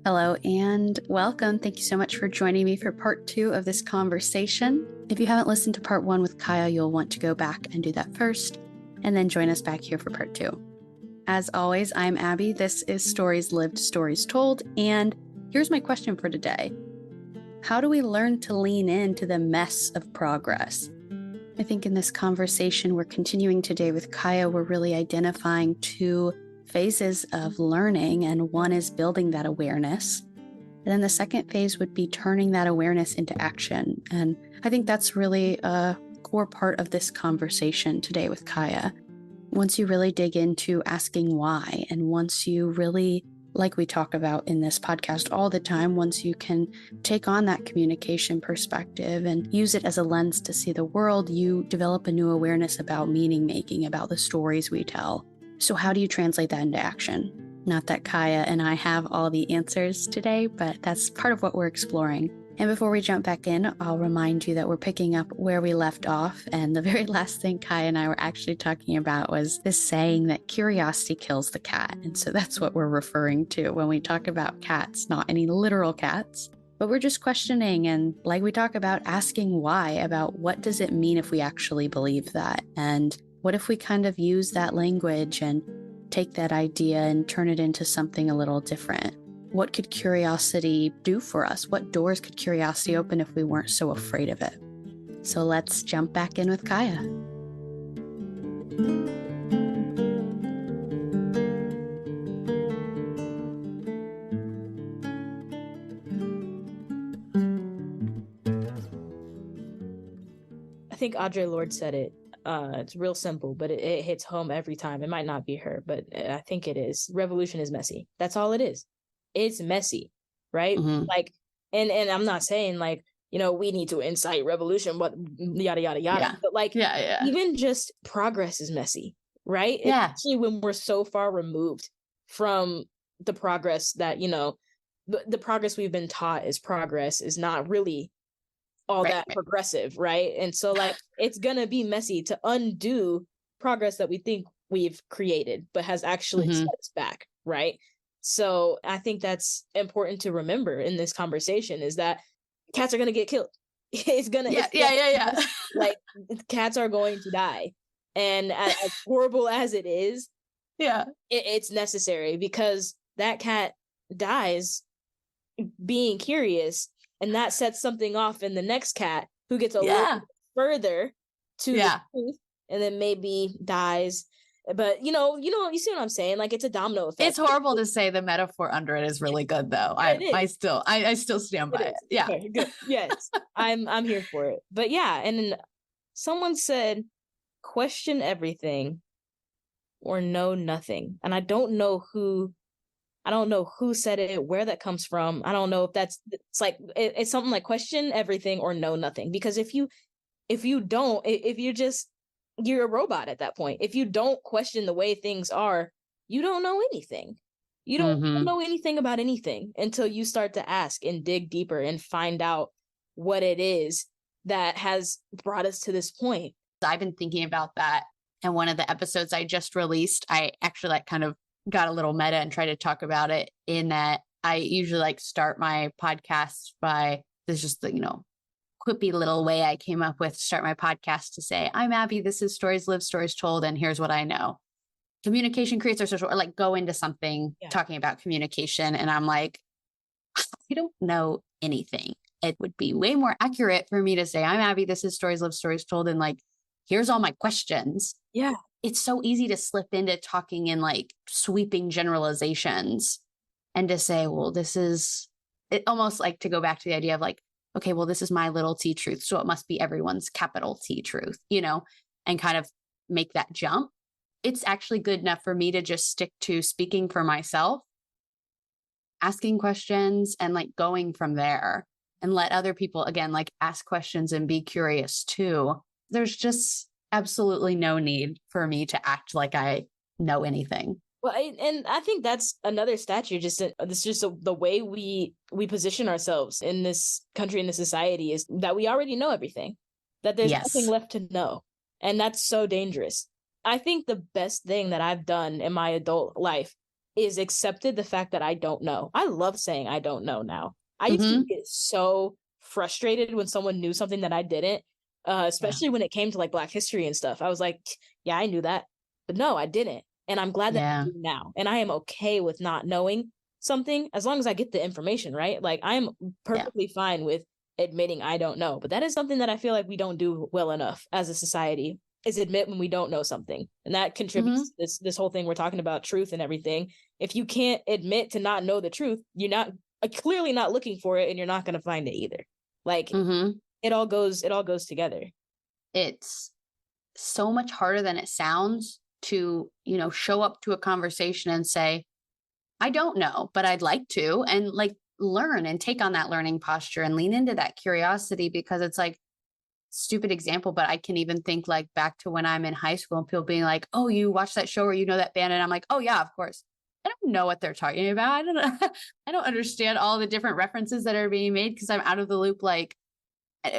Hello and welcome. Thank you so much for joining me for part 2 of this conversation. If you haven't listened to part 1 with Kaya, you'll want to go back and do that first, and then join us back here for part 2. As always, I'm Abbie. This is Stories Lived, Stories Told, and here's my question for today. How do we learn to lean into the mess of progress? I think in this conversation we're continuing today with Kaya, we're really identifying two phases of learning, and one is building that awareness. And then the second phase would be turning that awareness into action. And I think that's really a core part of this conversation today with Kaya. Once you really dig into asking why, and once you really, like we talk about in this podcast all the time, once you can take on that communication perspective and use it as a lens to see the world, you develop a new awareness about meaning making, about the stories we tell. So how do you translate that into action? Not that Kaya and I have all the answers today, but that's part of what we're exploring. And before we jump back in, I'll remind you that we're picking up where we left off. And the very last thing Kaya and I were actually talking about was this saying that curiosity kills the cat. And so that's what we're referring to when we talk about cats, not any literal cats, but we're just questioning and, like we talk about, asking why, about what does it mean if we actually believe that? And what if we kind of use that language and take that idea and turn it into something a little different? What could curiosity do for us? What doors could curiosity open if we weren't so afraid of it? So let's jump back in with Kaya. I think Audre Lorde said it. It's real simple, but it hits home every time. It might not be her, but I think it is. Revolution is messy. That's all it is. It's messy, right? Mm-hmm. Like, and I'm not saying like, we need to incite revolution, but yada, yada, yada. Yeah. But like, Yeah. even just progress is messy, right? Yeah. Especially when we're so far removed from the progress that, the progress we've been taught is progress is not really all that progressive, right? And so like it's gonna be messy to undo progress that we think we've created but has actually set us back, right? So I think that's important to remember in this conversation, is that cats are gonna get killed. It's gonna like cats are going to die, and as horrible as it is, it's necessary, because that cat dies being curious, and that sets something off in the next cat who gets a little further to the truth, and then maybe dies. But you see what I'm saying? Like, it's a domino effect. It's horrible to say the metaphor under it is really good, though. I still stand by it. Yeah. Okay, good. Yes, I'm here for it. But yeah, and then someone said, question everything or know nothing. And I don't know who said it, where that comes from. I don't know if it's something like question everything or know nothing. Because if you're a robot at that point. If you don't question the way things are, you don't know anything. You don't know anything about anything until you start to ask and dig deeper and find out what it is that has brought us to this point. I've been thinking about that. And one of the episodes I just released, I actually kind of got a little meta and tried to talk about it, in that I usually start my podcast by, there's just the, quippy little way I came up with to start my podcast to say, I'm Abbie, this is Stories Lived, Stories Told, and here's what I know. Communication creates our social, or go into something talking about communication. And I'm like, I don't know anything. It would be way more accurate for me to say, I'm Abbie, this is Stories Lived, Stories Told, and here's all my questions. Yeah. It's so easy to slip into talking in sweeping generalizations and to say, well, this is it, almost to go back to the idea of okay, well, this is my little T truth, so it must be everyone's capital T truth, and kind of make that jump. It's actually good enough for me to just stick to speaking for myself, asking questions, and going from there, and let other people, again, ask questions and be curious too. There's just absolutely no need for me to act like I know anything. Well, and I think that's another statue. It's just the way we position ourselves in this country, in this society, is that we already know everything, that there's nothing left to know. And that's so dangerous. I think the best thing that I've done in my adult life is accepted the fact that I don't know. I love saying I don't know now. I used Mm-hmm. to get so frustrated when someone knew something that I didn't, especially when it came to like Black history and stuff. I was like, yeah, I knew that, but no, I didn't. And I'm glad that I Yeah. do now. And I am okay with not knowing something as long as I get the information, right? Like I am Yeah. perfectly fine with admitting I don't know. But that is something that I feel like we don't do well enough as a society, is admit when we don't know something. And that Mm-hmm. contributes to this whole thing we're talking about, truth and everything. If you can't admit to not know the truth, you're not clearly not looking for it, and you're not going to find it either. Like Mm-hmm. it all goes together. It's so much harder than it sounds to, show up to a conversation and say, I don't know, but I'd like to, and like learn and take on that learning posture and lean into that curiosity, because it's like, stupid example, but I can even think like back to when I'm in high school and people being like, oh, you watch that show or you know that band? And I'm like, oh yeah, of course. I don't know what they're talking about. I don't know. I don't understand all the different references that are being made because I'm out of the loop. Like,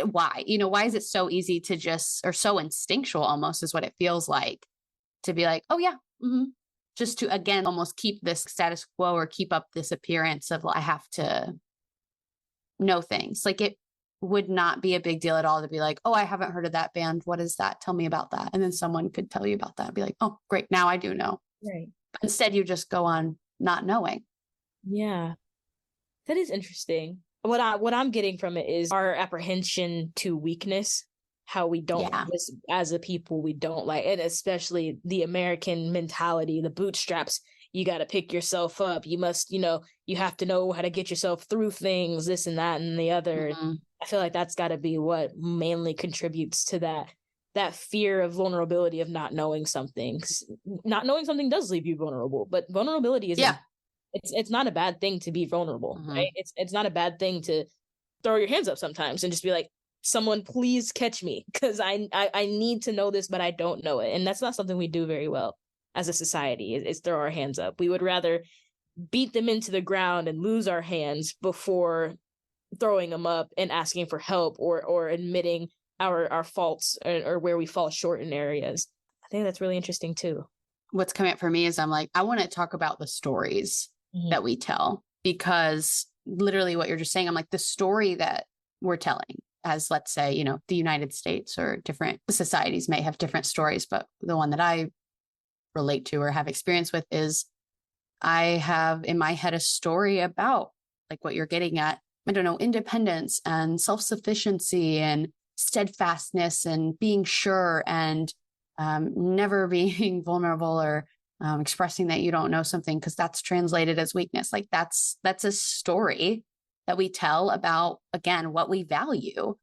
why? Why is it so easy to just, or so instinctual almost is what it feels like, to be like, oh yeah, mm-hmm. Just to, again, almost keep this status quo or keep up this appearance of I have to know things. Like it would not be a big deal at all to be like, oh, I haven't heard of that band. What is that? Tell me about that. And then someone could tell you about that and be like, oh, great. Now I do know. Right. But instead, you just go on not knowing. Yeah. That is interesting. What I'm getting from it is our apprehension to weakness, how we don't, Yeah. as a people, we don't like, and especially the American mentality, the bootstraps. You got to pick yourself up. You must, you have to know how to get yourself through things, this and that and the other. Mm-hmm. I feel like that's got to be what mainly contributes to that fear of vulnerability, of not knowing something. Not knowing something does leave you vulnerable, but vulnerability is it's not a bad thing to be vulnerable, Mm-hmm. right? It's not a bad thing to throw your hands up sometimes and just be like, someone please catch me, because I need to know this, but I don't know it. And that's not something we do very well as a society, is throw our hands up. We would rather beat them into the ground and lose our hands before throwing them up and asking for help, or admitting our faults, or where we fall short in areas. I think that's really interesting too. What's coming up for me is I'm like, I want to talk about the stories that we tell, because literally what you're just saying, I'm like, the story that we're telling, as let's say, the United States or different societies may have different stories, but the one that I relate to or have experience with is, I have in my head a story about like what you're getting at. I don't know, independence and self-sufficiency and steadfastness and being sure and never being vulnerable or expressing that you don't know something, because that's translated as weakness. Like that's a story that we tell about, again, what we value.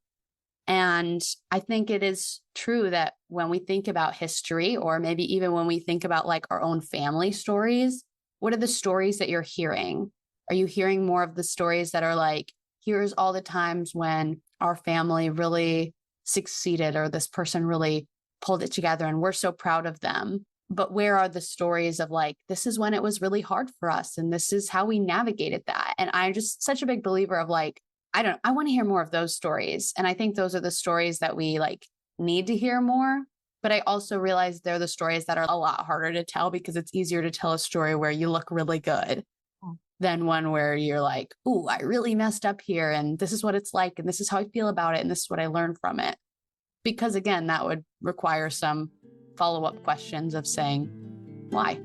And I think it is true that when we think about history, or maybe even when we think about like our own family stories, what are the stories that you're hearing? Are you hearing more of the stories that are like, here's all the times when our family really succeeded, or this person really pulled it together and we're so proud of them? But where are the stories of like, this is when it was really hard for us and this is how we navigated that? And I'm just such a big believer of like, I want to hear more of those stories. And I think those are the stories that we like need to hear more. But I also realize they're the stories that are a lot harder to tell, because it's easier to tell a story where you look really good than one where you're like, ooh, I really messed up here. And this is what it's like. And this is how I feel about it. And this is what I learned from it. Because again, that would require some follow-up questions of saying, why?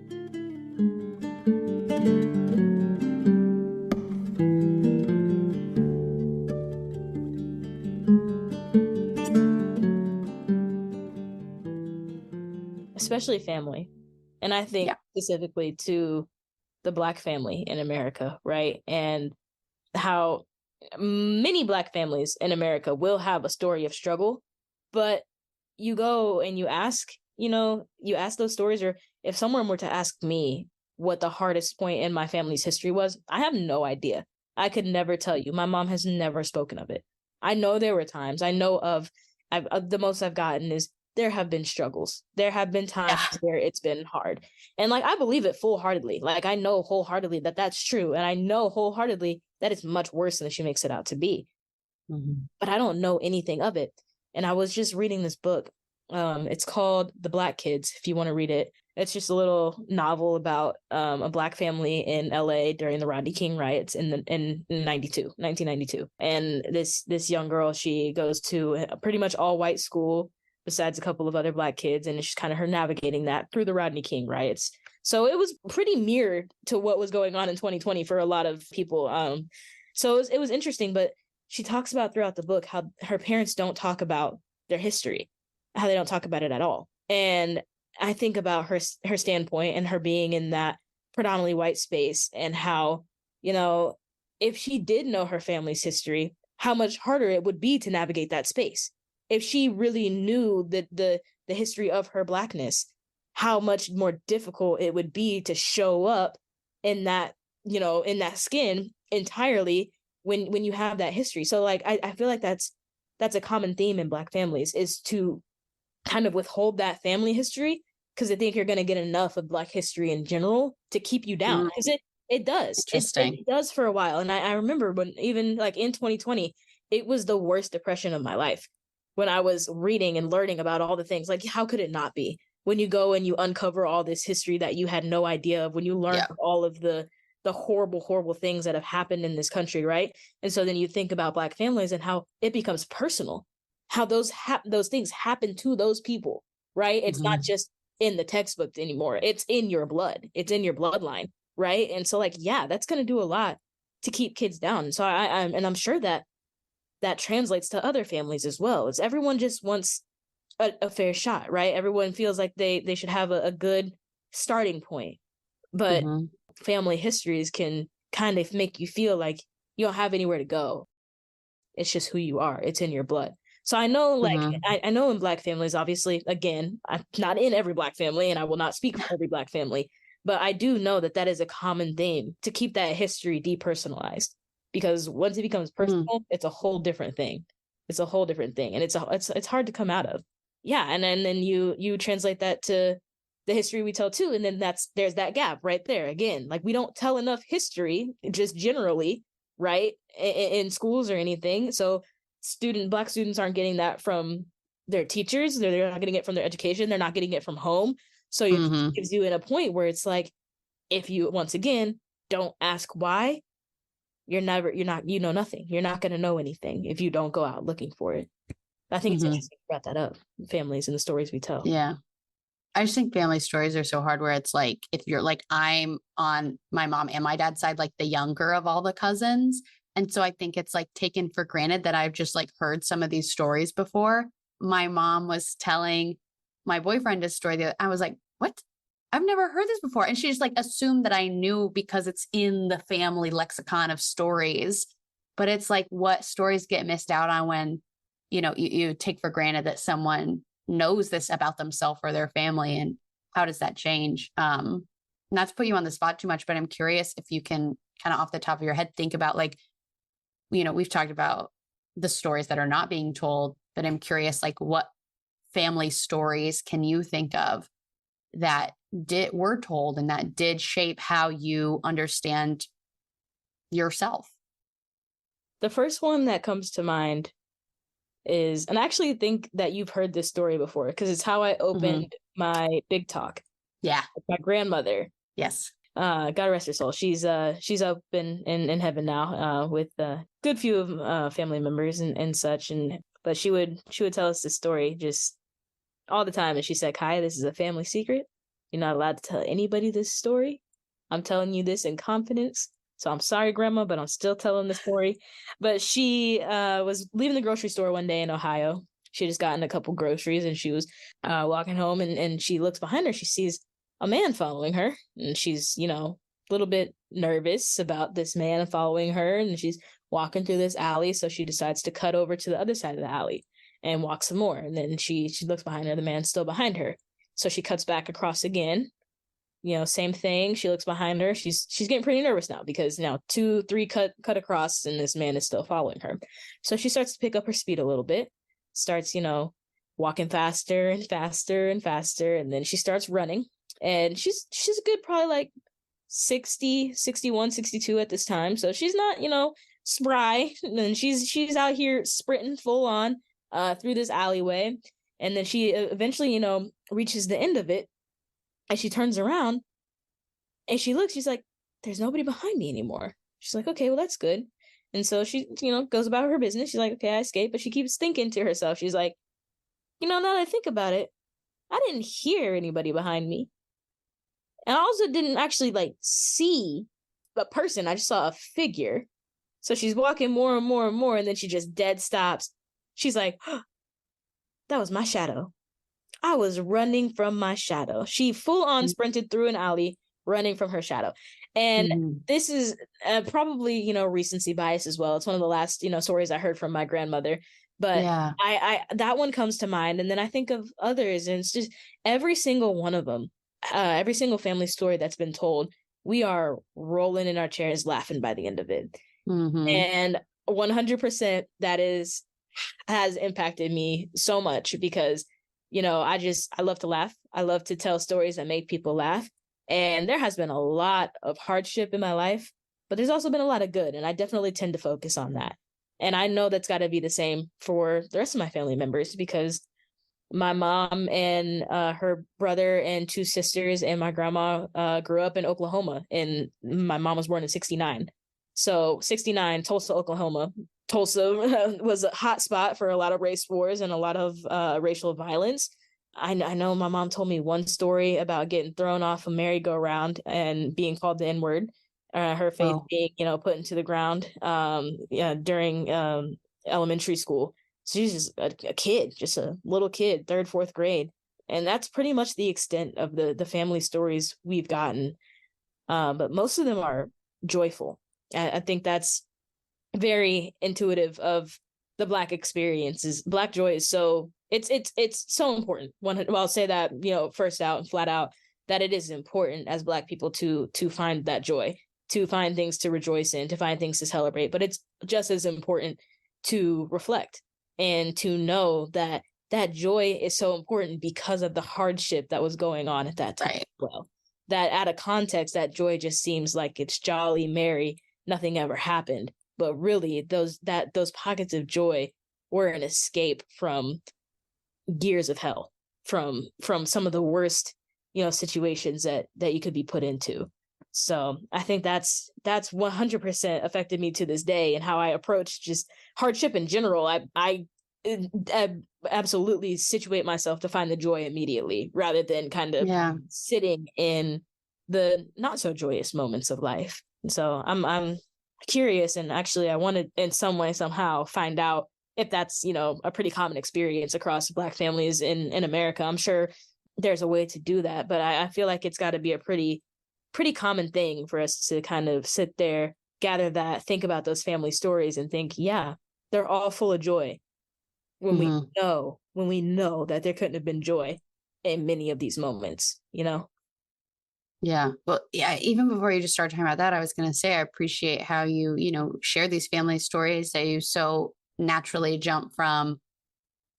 Especially family. And I think specifically to the Black family in America, right? And how many Black families in America will have a story of struggle, but you go and you ask those stories, or if someone were to ask me what the hardest point in my family's history was, I have no idea. I could never tell you. My mom has never spoken of it. I know there were times. I know of the most I've gotten is, there have been struggles. There have been times where it's been hard. And like, I believe it full-heartedly. Like, I know wholeheartedly that that's true. And I know wholeheartedly that it's much worse than she makes it out to be. Mm-hmm. But I don't know anything of it. And I was just reading this book. It's called The Black Kids, if you want to read it. It's just a little novel about a Black family in LA during the Rodney King riots in 1992. And this young girl, she goes to a pretty much all white school besides a couple of other Black kids, and it's just kind of her navigating that through the Rodney King riots. So it was pretty mirrored to what was going on in 2020 for a lot of people. So it was interesting, but she talks about throughout the book how her parents don't talk about their history, how they don't talk about it at all. And I think about her standpoint and her being in that predominantly white space, and how, you know, if she did know her family's history, how much harder it would be to navigate that space. If she really knew the history of her Blackness, how much more difficult it would be to show up in that, you know, in that skin entirely when you have that history. So like I feel like that's a common theme in Black families, is to kind of withhold that family history because they think you're going to get enough of Black history in general to keep you down. Because it does. It does for a while. And I remember when, even like in 2020, it was the worst depression of my life when I was reading and learning about all the things. Like, how could it not be? When you go and you uncover all this history that you had no idea of, when you learn all of the horrible, horrible things that have happened in this country, right? And so then you think about Black families and how it becomes personal, how those things happen to those people, right? It's not just in the textbook anymore. It's in your blood. It's in your bloodline, right? And so like, yeah, that's going to do a lot to keep kids down. So I'm sure that translates to other families as well. It's everyone just wants a fair shot, right? Everyone feels like they should have a good starting point, but family histories can kind of make you feel like you don't have anywhere to go. It's just who you are. It's in your blood. So I know, like, I know in Black families, obviously, again, I'm not in every Black family, and I will not speak for every Black family, but I do know that is a common theme, to keep that history depersonalized, because once it becomes personal, it's a whole different thing. It's a whole different thing, and it's hard to come out of. Yeah, and then you translate that to the history we tell too, and then there's that gap right there again. Like, we don't tell enough history, just generally, right, in schools or anything. So Black students aren't getting that from their teachers. They're not getting it from their education. They're not getting it from home. So it gives you in a point where it's like, if you, once again, don't ask why, you know nothing. You're not going to know anything if you don't go out looking for it. I think it's interesting you brought that up, families and the stories we tell. Yeah. I just think family stories are so hard, where it's like, if you're like, I'm on my mom and my dad's side, like the younger of all the cousins. And so I think it's like taken for granted that I've just like heard some of these stories before. My mom was telling my boyfriend a story that I was like, what? I've never heard this before. And she just like assumed that I knew because it's in the family lexicon of stories. But it's like, what stories get missed out on when, you know, you take for granted that someone knows this about themselves or their family, and how does that change? Not to put you on the spot too much, but I'm curious if you can kind of off the top of your head think about, like, you know, we've talked about the stories that are not being told, but I'm curious, like, what family stories can you think of that were told and that did shape how you understand yourself? The first one that comes to mind is, and I actually think that you've heard this story before, because it's how I opened my big talk. Yeah. With my grandmother. Yes. God rest her soul. She's up in heaven now, with a good few of family members and such. But she would tell us this story just all the time. And she said, Kaya, this is a family secret. You're not allowed to tell anybody this story. I'm telling you this in confidence. So I'm sorry, Grandma, but I'm still telling the story. But she was leaving the grocery store one day in Ohio. She had just gotten a couple groceries, and she was walking home, and she looks behind her. She sees a man following her, and she's, you know, a little bit nervous about this man following her, and she's walking through this alley. So she decides to cut over to the other side of the alley and walk some more. And then she looks behind her. The man's still behind her. So she cuts back across again. You know, same thing. She looks behind her. She's getting pretty nervous now, because now 2-3 cut across, and this man is still following her. So she starts to pick up her speed a little bit, starts, you know, walking faster and faster and faster. And then she starts running, and she's a good, probably like 60, 61, 62 at this time. So she's not, you know, spry. And she's out here sprinting full on through this alleyway. And then she eventually, you know, reaches the end of it. And she turns around and she looks, she's like, there's nobody behind me anymore. She's like, okay, well, that's good. And so she, goes about her business. She's like, okay, I escaped. But she keeps thinking to herself, she's like, now that I think about it, I didn't hear anybody behind me. And I also didn't actually like see a person. I just saw a figure. So she's walking more and more and more. And then she just dead stops. She's like, oh, that was my shadow. I was running from my shadow. She full on sprinted through an alley, running from her shadow. And this is probably, recency bias as well. It's one of the last, stories I heard from my grandmother. But Yeah. I that one comes to mind. And then I think of others, and it's just every single one of them, every single family story that's been told, we are rolling in our chairs laughing by the end of it. And 100% that has impacted me so much because I love to laugh. I love to tell stories that make people laugh. And there has been a lot of hardship in my life, but there's also been a lot of good. And I definitely tend to focus on that. And I know that's got to be the same for the rest of my family members, because my mom and her brother and two sisters and my grandma grew up in Oklahoma. And my mom was born in 1969. So 1969, Tulsa, Oklahoma. Tulsa was a hot spot for a lot of race wars and a lot of racial violence. I know my mom told me one story about getting thrown off a merry-go-round and being called the N-word. Her face being, put into the ground during elementary school. So she's just a kid, just a little kid, 3rd, 4th grade. And that's pretty much the extent of the family stories we've gotten. But most of them are joyful. I think that's very intuitive of the Black experiences. Black joy is so it's so important. I'll say that first out and flat out that it is important as Black people to find that joy, to find things to rejoice in, to find things to celebrate. But it's just as important to reflect and to know that that joy is so important because of the hardship that was going on at that time. Right. Well, that out of context, that joy just seems like it's jolly, merry, nothing ever happened. But really, those pockets of joy were an escape from years of hell, from some of the worst, situations that you could be put into. So I think that's 100% affected me to this day, and how I approach just hardship in general. I absolutely situate myself to find the joy immediately, rather than kind of sitting in the not so joyous moments of life. So I'm curious, and actually I want to in some way somehow find out if that's a pretty common experience across Black families in America. I'm sure there's a way to do that, but I feel like it's got to be a pretty common thing for us to kind of sit there, gather that, think about those family stories, and think, yeah, they're all full of joy, when we know that there couldn't have been joy in many of these moments. Yeah. Well, yeah, even before you just started talking about that, I was going to say, I appreciate how you, share these family stories, that you so naturally jump from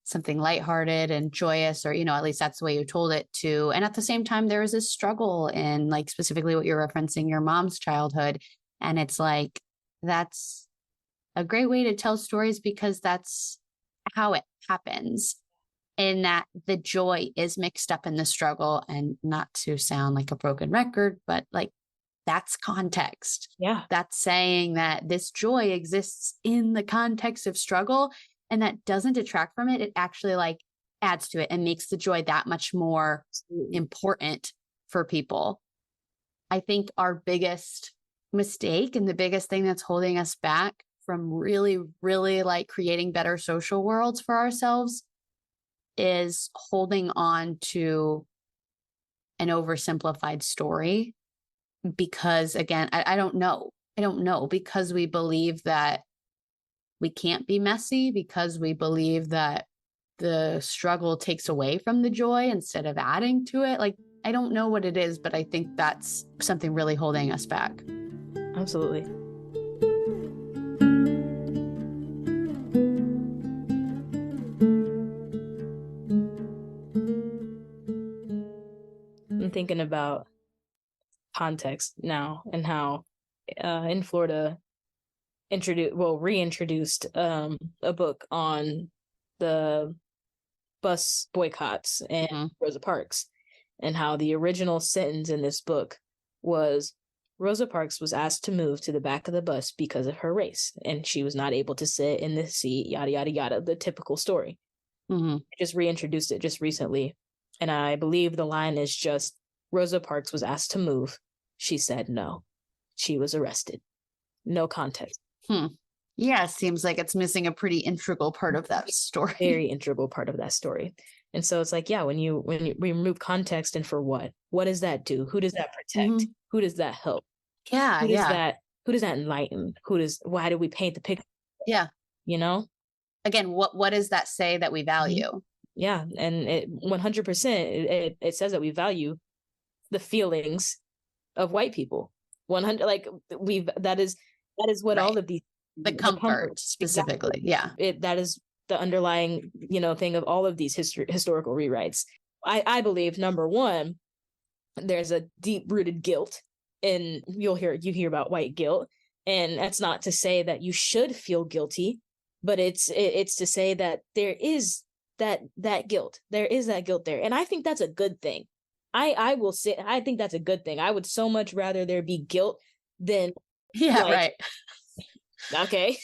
something lighthearted and joyous, or, at least that's the way you told it, to, and at the same time, there was this struggle in, like, specifically what you're referencing, your mom's childhood. And it's like, that's a great way to tell stories, because that's how it happens. In that the joy is mixed up in the struggle, and not to sound like a broken record, but like, that's context. Yeah. That's saying that this joy exists in the context of struggle, and that doesn't detract from it. It actually like adds to it and makes the joy that much more important for people. I think our biggest mistake, and the biggest thing that's holding us back from really, really like creating better social worlds for ourselves, is holding on to an oversimplified story. Because again, I don't know, because we believe that we can't be messy, because we believe that the struggle takes away from the joy instead of adding to it. Like, I don't know what it is, but I think that's something really holding us back. Absolutely. I'm thinking about context now, and how in Florida reintroduced a book on the bus boycotts and Rosa Parks. and how the original sentence in this book was Rosa Parks was asked to move to the back of the bus because of her race, and she was not able to sit in the seat, yada, yada, yada, the typical story. Mm-hmm. I just reintroduced it just recently, and I believe the line is just, Rosa Parks was asked to move. She said no. She was arrested. No context. Yeah, it seems like it's missing a pretty integral part of that story. Very integral part of that story. And so it's like, yeah, when you remove context, and for what does that do? Who does that protect? Mm-hmm. Who does that help? Yeah, who does that enlighten? Why do we paint the picture? Yeah. You know? Again, what does that say that we value? Yeah. And it 100%, it says that we value the feelings of white people. 100, like that is what right. all of these, the comfort specifically. Exactly. Yeah. That is the underlying, thing of all of these historical rewrites. I believe, number one, there's a deep rooted guilt, and you hear about white guilt. And that's not to say that you should feel guilty, but it's to say that there is that guilt. There is that guilt there. And I think that's a good thing. I will say, I think that's a good thing. I would so much rather there be guilt than right. Okay.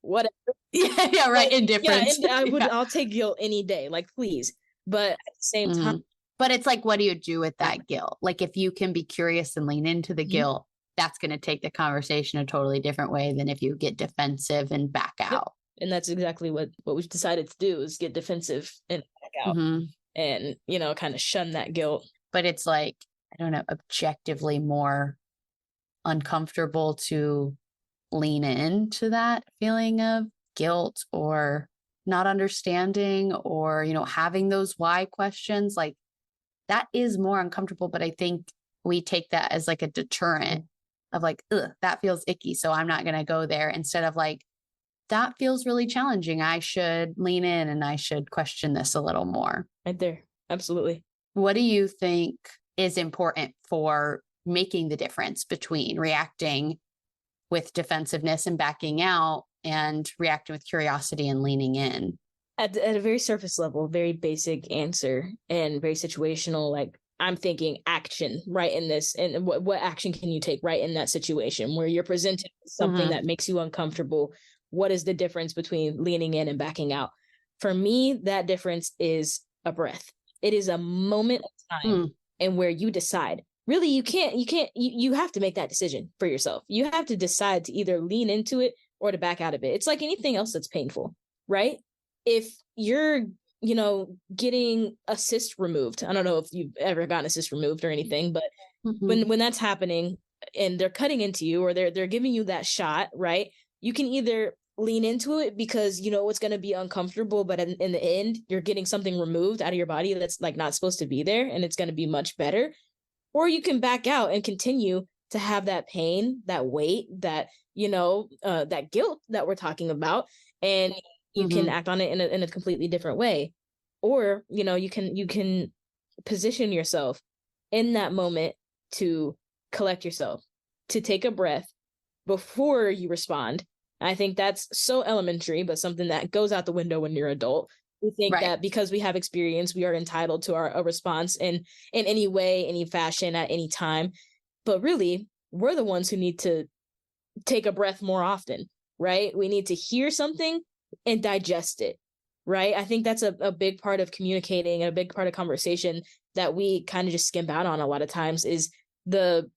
Whatever. Yeah, right. Indifference. Yeah, I'll take guilt any day. Like, please. But at the same time. But it's like, what do you do with that guilt? Like, if you can be curious and lean into the guilt, that's going to take the conversation a totally different way than if you get defensive and back out. Yep. And that's exactly what we've decided to do, is get defensive and back out and, kind of shun that guilt. But it's like, I don't know, objectively more uncomfortable to lean into that feeling of guilt or not understanding or, having those why questions. Like, that is more uncomfortable, but I think we take that as like a deterrent of like, ugh, that feels icky, so I'm not going to go there, instead of like, that feels really challenging, I should lean in and I should question this a little more. Right there. Absolutely. What do you think is important for making the difference between reacting with defensiveness and backing out and reacting with curiosity and leaning in? At a very surface level, very basic answer and very situational, like, I'm thinking action right in this. And what action can you take right in that situation where you're presented with something that makes you uncomfortable? What is the difference between leaning in and backing out? For me, that difference is a breath. It is a moment of time and where you decide. Really, you have to make that decision for yourself. You have to decide to either lean into it or to back out of it. It's like anything else that's painful, right? If you're, getting a cyst removed, I don't know if you've ever gotten a cyst removed or anything, but when that's happening and they're cutting into you or they're giving you that shot, right? You can either lean into it because it's going to be uncomfortable, but in the end, you're getting something removed out of your body that's like not supposed to be there, and it's going to be much better. Or you can back out and continue to have that pain, that weight, that, that guilt that we're talking about. And you can act on it in a completely different way. Or, you can position yourself in that moment to collect yourself, to take a breath before you respond. I think that's so elementary, but something that goes out the window when you're an adult. We think that because we have experience, we are entitled to a response in any way, any fashion, at any time. But really, we're the ones who need to take a breath more often, right? We need to hear something and digest it, right? I think that's a big part of communicating, and a big part of conversation that we kind of just skimp out on a lot of times, is the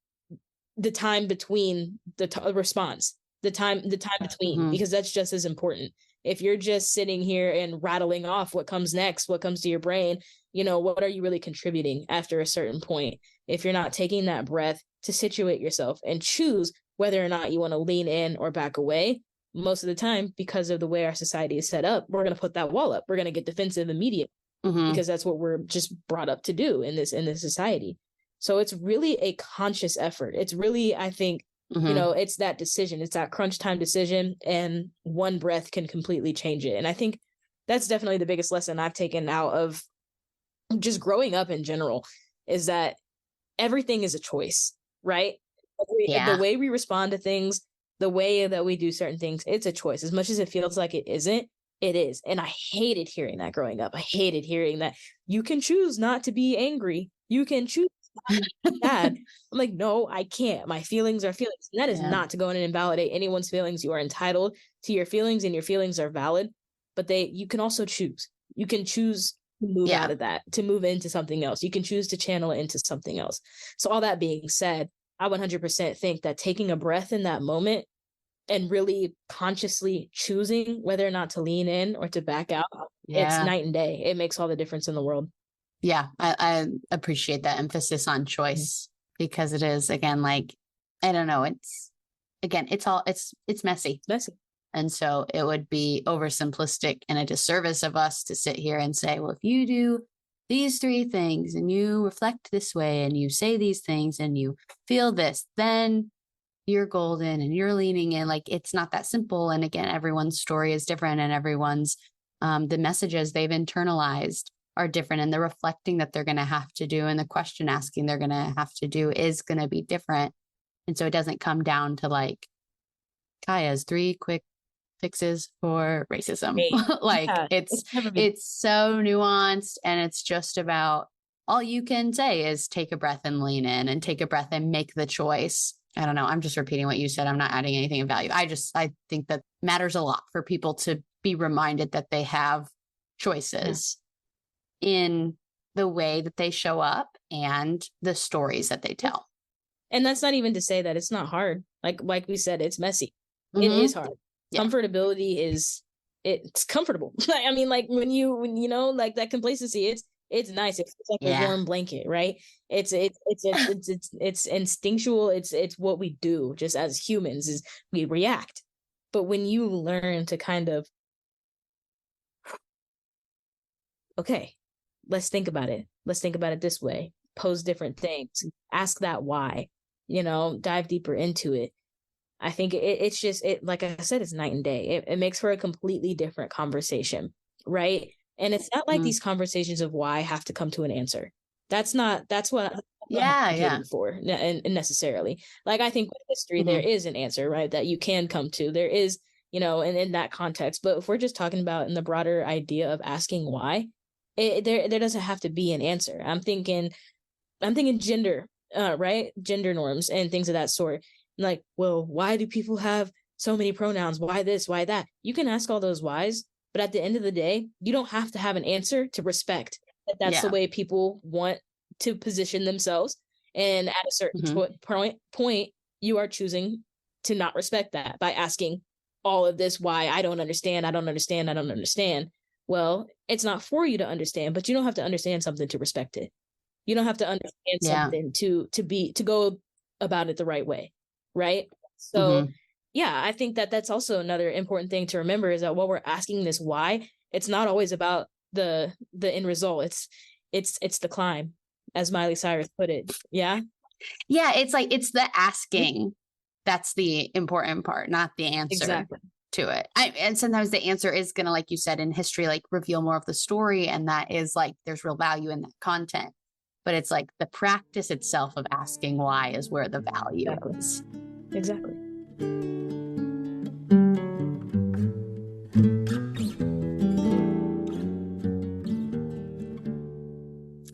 time between the response, the time between, because that's just as important. If you're just sitting here and rattling off what comes next, what comes to your brain, what are you really contributing after a certain point? If you're not taking that breath to situate yourself and choose whether or not you want to lean in or back away, most of the time, because of the way our society is set up, we're going to put that wall up. We're going to get defensive immediately because that's what we're just brought up to do in this society. So it's really a conscious effort. It's really, I think, it's that decision. It's that crunch time decision, and one breath can completely change it. And I think that's definitely the biggest lesson I've taken out of just growing up in general, is that everything is a choice, right? The way we respond to things, the way that we do certain things, it's a choice. As much as it feels like it isn't, it is. And I hated hearing that growing up. I hated hearing that you can choose not to be angry. You can choose sad. I'm like, no, I can't. My feelings are feelings. And that is not to go in and invalidate anyone's feelings. You are entitled to your feelings, and your feelings are valid. But you can also choose. You can choose to move out of that, to move into something else. You can choose to channel it into something else. So all that being said, I 100% think that taking a breath in that moment and really consciously choosing whether or not to lean in or to back out, it's night and day. It makes all the difference in the world. Yeah, I appreciate that emphasis on choice, because it is, again, like, I don't know, it's messy. It's messy. And so it would be oversimplistic and a disservice of us to sit here and say, well, if you do these 3 things and you reflect this way and you say these things and you feel this, then you're golden and you're leaning in. Like, it's not that simple. And again, everyone's story is different, and everyone's the messages they've internalized are different, and the reflecting that they're going to have to do and the question asking they're going to have to do is going to be different. And so it doesn't come down to like Kaya's 3 quick fixes for racism. Like, it's so nuanced, and it's just about, all you can say is take a breath and lean in, and take a breath and make the choice. I don't know. I'm just repeating what you said. I'm not adding anything of value. I think that matters a lot for people to be reminded that they have choices in the way that they show up and the stories that they tell. And that's not even to say that it's not hard. Like we said, it's messy. It is hard. Comfortability it's comfortable. I mean, like when you know, like that complacency, it's nice. It's like a warm blanket, right? It's instinctual. It's what we do just as humans, is we react. But when you learn to kind of, okay, let's think about it. Let's think about it this way. Pose different things. Ask that why. Dive deeper into it. I think it's just, like I said, it's night and day. It makes for a completely different conversation, right? And it's not like these conversations of why have to come to an answer. That's what I'm advocating for, and necessarily. Like, I think with history, there is an answer, right, that you can come to. There is, and in that context. But if we're just talking about in the broader idea of asking why, there doesn't have to be an answer. I'm thinking gender, right? Gender norms and things of that sort. Like, well, why do people have so many pronouns? Why this? Why that? You can ask all those whys, but at the end of the day, you don't have to have an answer to respect that that's the way people want to position themselves. And at a certain point, you are choosing to not respect that by asking all of this why. I don't understand. Well, it's not for you to understand, but you don't have to understand something to respect it. You don't have to understand something to go about it the right way. Right. So, I think that's also another important thing to remember, is that while we're asking this why, it's not always about the end result. It's the climb, as Miley Cyrus put it. Yeah. Yeah. It's like, it's the asking. That's the important part, not the answer to it. And sometimes the answer is going to, like you said, in history, like reveal more of the story. And that is like, there's real value in that content. But it's like the practice itself of asking why is where the value is. Exactly.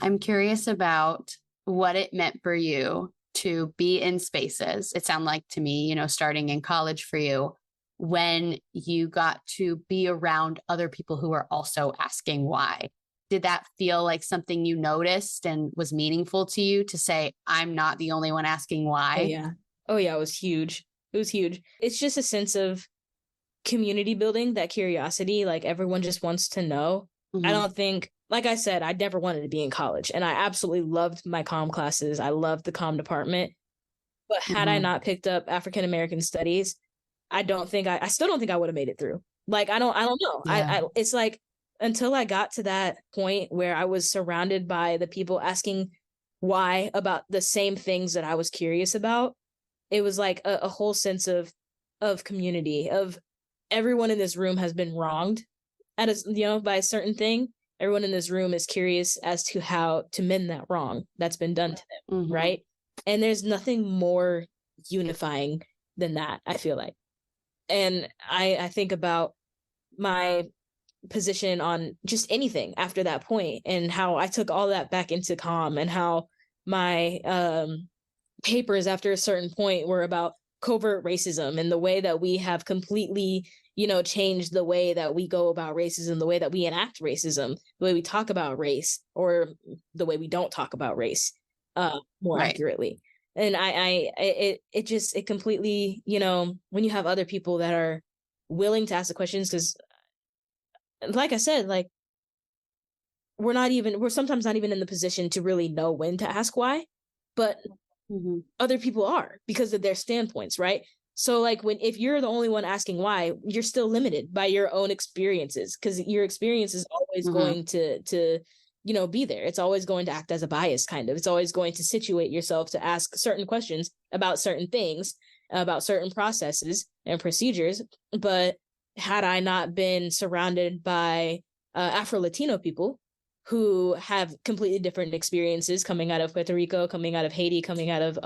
I'm curious about what it meant for you to be in spaces. It sounded like to me, starting in college for you, when you got to be around other people who are also asking why. Did that feel like something you noticed and was meaningful to you, to say, I'm not the only one asking why? Oh yeah. It was huge. It's just a sense of community building, that curiosity. Like, everyone just wants to know. I don't think, like I said, I never wanted to be in college, and I absolutely loved my comm classes. I loved the comm department. But had I not picked up African American studies, I still don't think I would have made it through. Like, I don't know. Yeah. It's like, until I got to that point where I was surrounded by the people asking why about the same things that I was curious about, it was like a whole sense of community, of everyone in this room has been wronged by a certain thing. Everyone in this room is curious as to how to mend that wrong that's been done to them. Right. And there's nothing more unifying than that, I feel like. And I think about my position on just anything after that point, and how I took all that back into comm, and how my papers after a certain point were about covert racism and the way that we have completely, changed the way that we go about racism, the way that we enact racism, the way we talk about race, or the way we don't talk about race more accurately. And it completely, when you have other people that are willing to ask the questions, because like I said, like, we're sometimes not even in the position to really know when to ask why, but other people are, because of their standpoints, right? So like, if you're the only one asking why, you're still limited by your own experiences, because your experience is always going to be there. It's always going to act as a bias, kind of. It's always going to situate yourself to ask certain questions about certain things, about certain processes and procedures. But had I not been surrounded by Afro-Latino people who have completely different experiences, coming out of Puerto Rico, coming out of Haiti, coming out of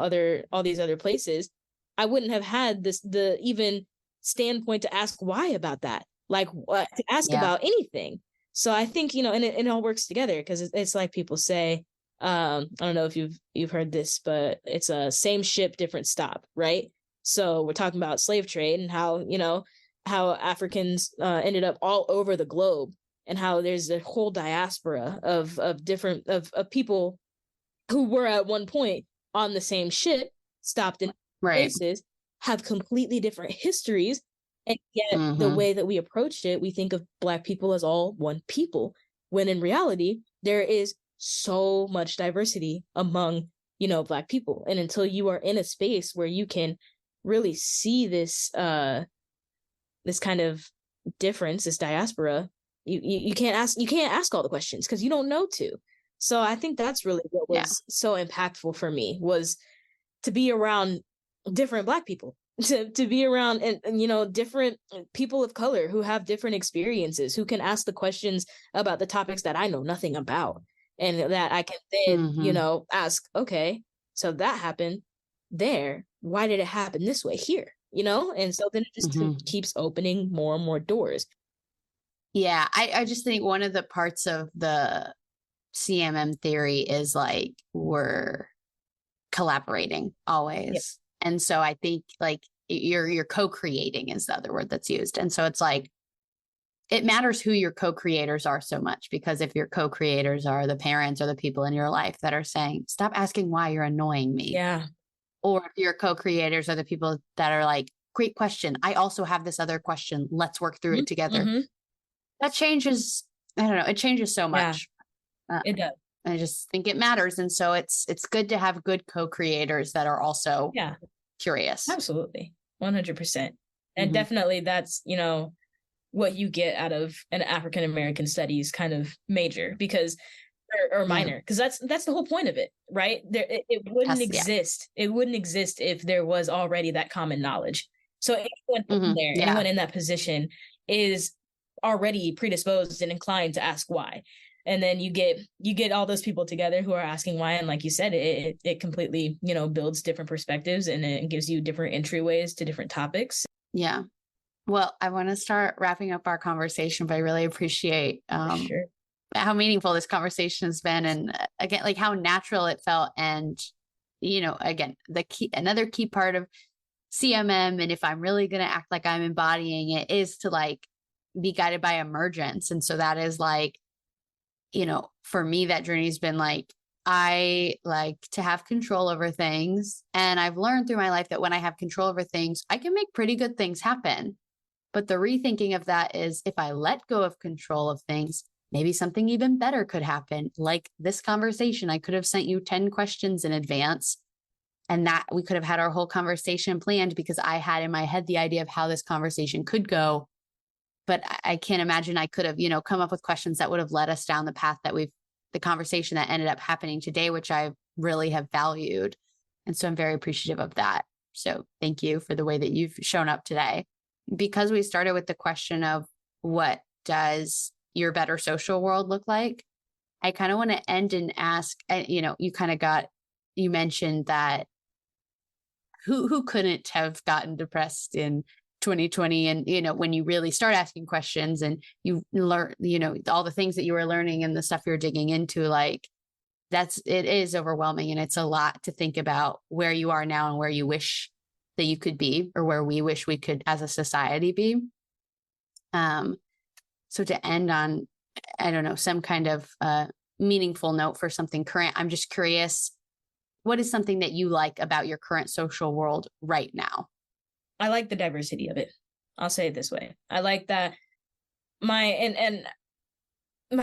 all these other places, I wouldn't have had the even standpoint to ask why about that, like what to ask about anything. So I think, and it all works together, because it's like people say, I don't know if you've heard this, but it's a same ship, different stop, right? So we're talking about slave trade, and how Africans ended up all over the globe, and how there's a whole diaspora of different of people who were at one point on the same ship, stopped in places, have completely different histories, and yet the way that we approached it, we think of Black people as all one people, when in reality there is so much diversity among Black people. And until you are in a space where you can really see this this kind of difference, this diaspora, you can't ask all the questions, because you don't know to. So I think that's really what was so impactful for me, was to be around different Black people, to be around and different people of color who have different experiences, who can ask the questions about the topics that I know nothing about, and that I can then ask, okay, so that happened there, why did it happen this way here? And so then it just keeps opening more and more doors. Yeah, I just think one of the parts of the CMM theory is like, we're collaborating always. Yep. And so I think like you're co-creating is the other word that's used. And so it's like, it matters who your co-creators are so much, because if your co-creators are the parents or the people in your life that are saying, stop asking why, you're annoying me. Yeah. Or if your co-creators are the people that are like, great question, I also have this other question, let's work through it together. That changes, I don't know, it changes so much. It does. I just think it matters. And so it's good to have good co-creators that are also curious. Absolutely. 100%. And definitely that's, what you get out of an African-American studies kind of major, because or minor, because that's the whole point of it, right? It wouldn't exist. It wouldn't exist if there was already that common knowledge. So anyone anyone in that position is already predisposed and inclined to ask why. And then you get all those people together who are asking why, and like you said, it completely builds different perspectives, and it gives you different entryways to different topics. Yeah. Well, I want to start wrapping up our conversation, but I really appreciate how meaningful this conversation has been, and again, like how natural it felt. And again, another key part of CMM, and if I'm really going to act like I'm embodying it, is to like be guided by emergence. And so that is like, for me, that journey has been like, I like to have control over things. And I've learned through my life that when I have control over things, I can make pretty good things happen. But the rethinking of that is, if I let go of control of things, maybe something even better could happen. Like this conversation, I could have sent you 10 questions in advance, and that we could have had our whole conversation planned, because I had in my head the idea of how this conversation could go. But I can't imagine I could have, come up with questions that would have led us down the path that the conversation that ended up happening today, which I really have valued. And so I'm very appreciative of that. So thank you for the way that you've shown up today. Because we started with the question of, what does your better social world look like? I kind of want to end and ask, you mentioned that who couldn't have gotten depressed in 2020. And, when you really start asking questions and you learn, all the things that you were learning and the stuff you're digging into, like it is overwhelming. And it's a lot to think about where you are now and where you wish that you could be, or where we wish we could as a society be. So to end on, I don't know, some kind of meaningful note for something current, I'm just curious, what is something that you like about your current social world right now? I like the diversity of it. I'll say it this way. I like that my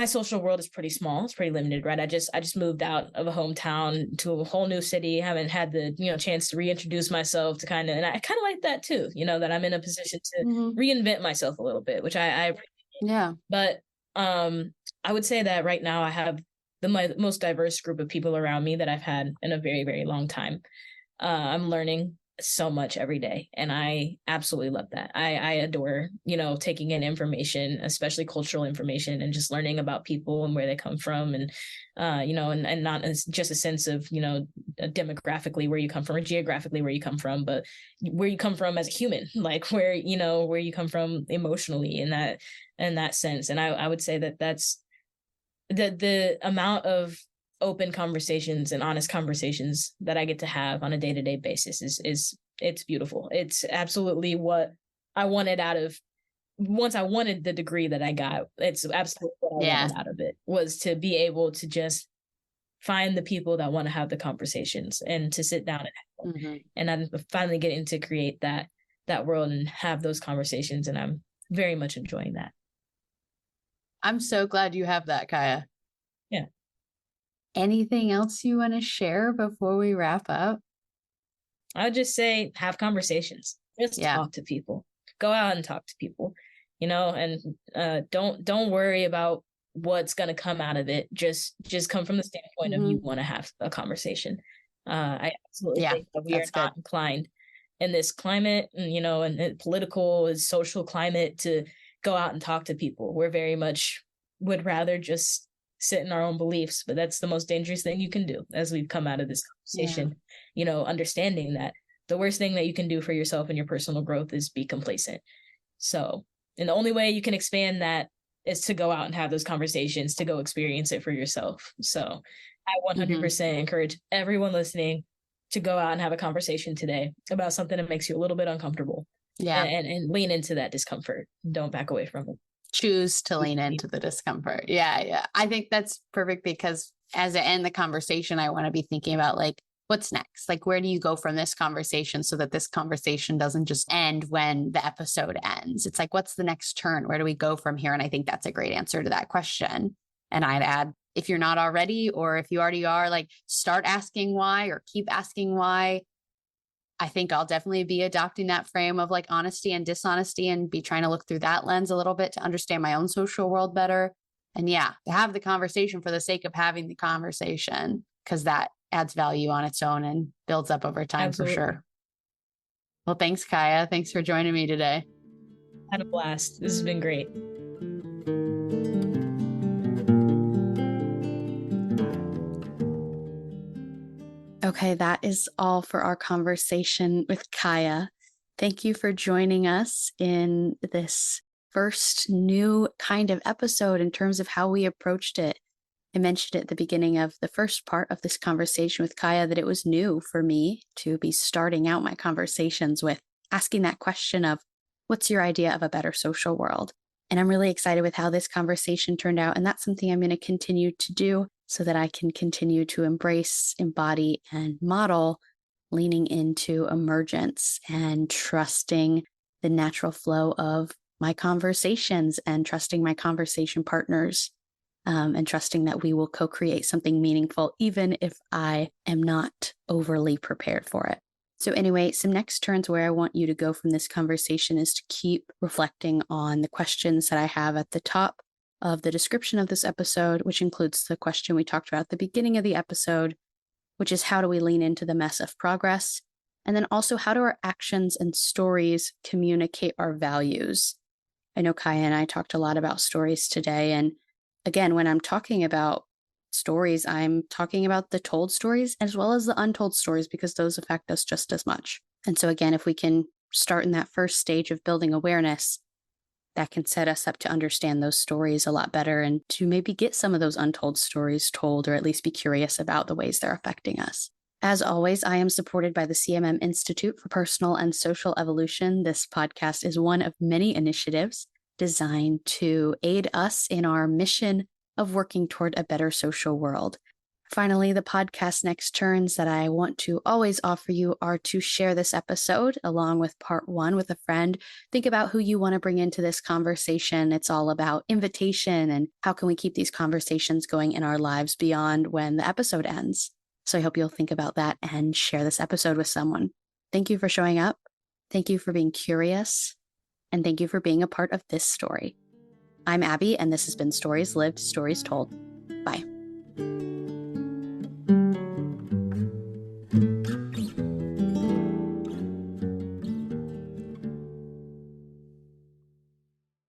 social world is pretty small. It's pretty limited, right? I just moved out of a hometown to a whole new city. Haven't had the, chance to reintroduce myself to and I kind of like that too, that I'm in a position to reinvent myself a little bit, which I appreciate. Yeah. But I would say that right now I have the most diverse group of people around me that I've had in a very, very long time. I'm learning so much every day, and I absolutely love that. I adore, taking in information, especially cultural information, and just learning about people and where they come from, and and not as just a sense of, demographically where you come from or geographically where you come from, but where you come from as a human, like where you come from emotionally in that sense. And I would say that that's the amount of open conversations and honest conversations that I get to have on a day-to-day basis is it's beautiful. It's absolutely what I wanted once I wanted the degree that I got. It's absolutely what I wanted out of it, was to be able to just find the people that want to have the conversations and to sit down and have them. And I'm finally getting to create that world and have those conversations. And I'm very much enjoying that. I'm so glad you have that, Kaya. Yeah. Anything else you want to share before we wrap up? I would just say, have conversations. Just talk to people. Go out and talk to people, and don't worry about what's going to come out of it. Just come from the standpoint of you want to have a conversation. I absolutely think that we are not inclined in this climate, and and political and social climate, to go out and talk to people. We're very much would rather just sit in our own beliefs, but that's the most dangerous thing you can do as we've come out of this conversation, understanding that the worst thing that you can do for yourself and your personal growth is be complacent. So, and the only way you can expand that is to go out and have those conversations, to go experience it for yourself. So I 100% encourage everyone listening to go out and have a conversation today about something that makes you a little bit uncomfortable. Yeah. And lean into that discomfort. Don't back away from it. Choose to lean into the discomfort. Yeah. I think that's perfect, because as I end the conversation, I want to be thinking about, like, what's next? Like, where do you go from this conversation so that this conversation doesn't just end when the episode ends? It's like, what's the next turn? Where do we go from here? And I think that's a great answer to that question. And I'd add, if you're not already, or if you already are, like, start asking why, or keep asking why. I think I'll definitely be adopting that frame of, like, honesty and dishonesty, and be trying to look through that lens a little bit to understand my own social world better. And to have the conversation for the sake of having the conversation, because that adds value on its own and builds up over time. Absolutely. For sure. Well, thanks, Kaya. Thanks for joining me today. Had a blast. This has been great. Okay, that is all for our conversation with Kaya. Thank you for joining us in this first new kind of episode in terms of how we approached it. I mentioned at the beginning of the first part of this conversation with Kaya that it was new for me to be starting out my conversations with asking that question of, what's your idea of a better social world? And I'm really excited with how this conversation turned out. And that's something I'm going to continue to do so that I can continue to embrace, embody, and model leaning into emergence and trusting the natural flow of my conversations, and trusting my conversation partners, and trusting that we will co-create something meaningful, even if I am not overly prepared for it. So anyway, some next turns where I want you to go from this conversation is to keep reflecting on the questions that I have at the top of the description of this episode, which includes the question we talked about at the beginning of the episode, which is, how do we lean into the mess of progress? And then also, how do our actions and stories communicate our values? I know Kaya and I talked a lot about stories today. And again, when I'm talking about stories, I'm talking about the told stories as well as the untold stories, because those affect us just as much. And so again, if we can start in that first stage of building awareness, that can set us up to understand those stories a lot better and to maybe get some of those untold stories told, or at least be curious about the ways they're affecting us. As always, I am supported by the CMM Institute for Personal and Social Evolution. This podcast is one of many initiatives designed to aid us in our mission of working toward a better social world. Finally, the podcast next turns that I want to always offer you are to share this episode along with part 1 with a friend. Think about who you want to bring into this conversation. It's all about invitation and how can we keep these conversations going in our lives beyond when the episode ends. So I hope you'll think about that and share this episode with someone. Thank you for showing up. Thank you for being curious. And thank you for being a part of this story. I'm Abbie, and this has been Stories Lived, Stories Told. Bye.